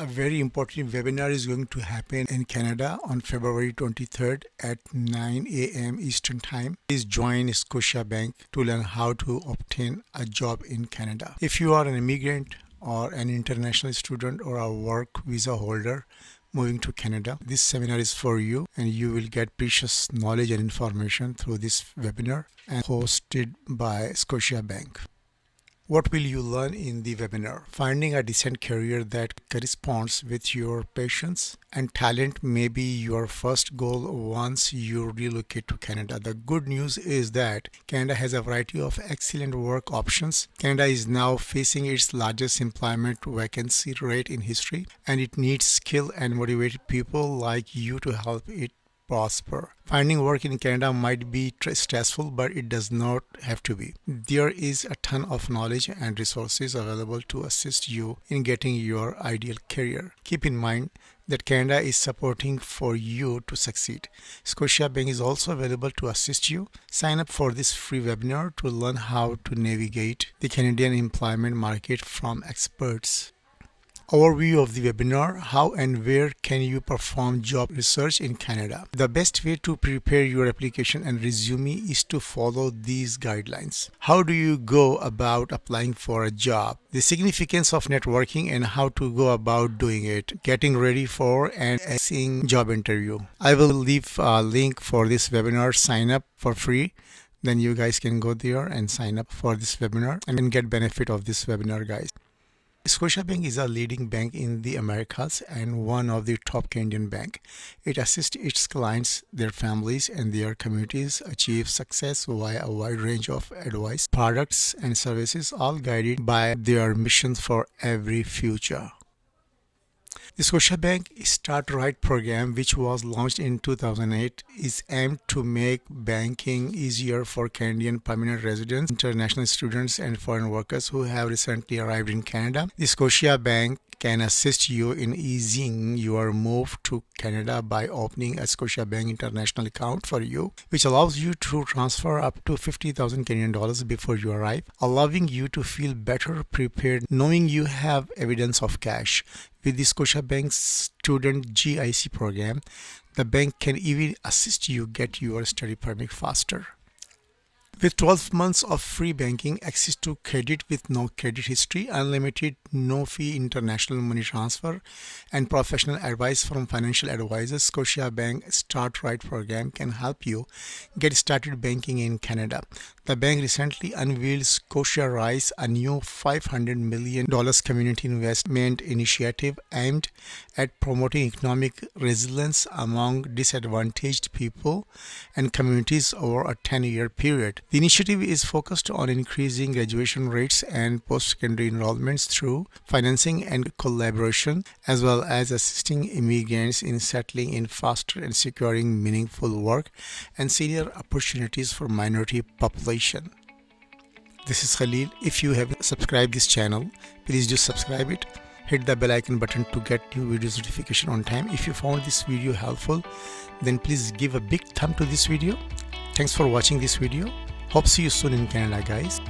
A very important webinar is going to happen in Canada on February 23rd at 9 a.m. Eastern Time. Please join Scotiabank to learn how to obtain a job in Canada. If you are an immigrant or an international student or a work visa holder moving to Canada, this seminar is for you, and you will get precious knowledge and information through this webinar and hosted by Scotiabank. What will you learn in the webinar? Finding a decent career that corresponds with your passions and talent may be your first goal once you relocate to Canada. The good news is that Canada has a variety of excellent work options. Canada is now facing its largest employment vacancy rate in history, and it needs skilled and motivated people like you to help it prosper. Finding work in Canada might be stressful, but it does not have to be. There is a ton of knowledge and resources available to assist you in getting your ideal career. Keep in mind that Canada is supporting for you to succeed. Scotiabank is also available to assist you. Sign up for this free webinar to learn how to navigate the Canadian employment market from experts. Overview of the webinar: how and where can you perform job research in Canada? The best way to prepare your application and resume is to follow these guidelines. How do you go about applying for a job? The significance of networking and how to go about doing it. Getting ready for and seeing job interview. I will leave a link for this webinar. Sign up for free. Then you guys can go there and sign up for this webinar and get benefit of this webinar, guys. Scotiabank is a leading bank in the Americas and one of the top Canadian bank. It assists its clients, their families, and their communities achieve success via a wide range of advice, products, and services, all guided by their mission for every future. The Scotiabank Start Right program, which was launched in 2008, is aimed to make banking easier for Canadian permanent residents, international students, and foreign workers who have recently arrived in Canada. The Scotiabank can assist you in easing your move to Canada by opening a Scotiabank international account for you, which allows you to transfer up to 50,000 Canadian dollars before you arrive, allowing you to feel better prepared knowing you have evidence of cash. With the Scotiabank's student GIC program, the bank can even assist you get your study permit faster. With 12 months of free banking, access to credit with no credit history, unlimited no-fee international money transfer, and professional advice from financial advisors, Scotiabank Start Right program can help you get started banking in Canada. The bank recently unveiled Scotia Rise, a new $500 million community investment initiative aimed at promoting economic resilience among disadvantaged people and communities over a 10-year period. The initiative is focused on increasing graduation rates and post-secondary enrollments through financing and collaboration, as well as assisting immigrants in settling in faster and securing meaningful work and senior opportunities for minority population. This is Khalil. If you haven't subscribed this channel, please do subscribe it. Hit the bell icon button to get new videos notification on time. If you found this video helpful, then please give a big thumb to this video. Thanks for watching this video. Hope see you soon in Canada, guys.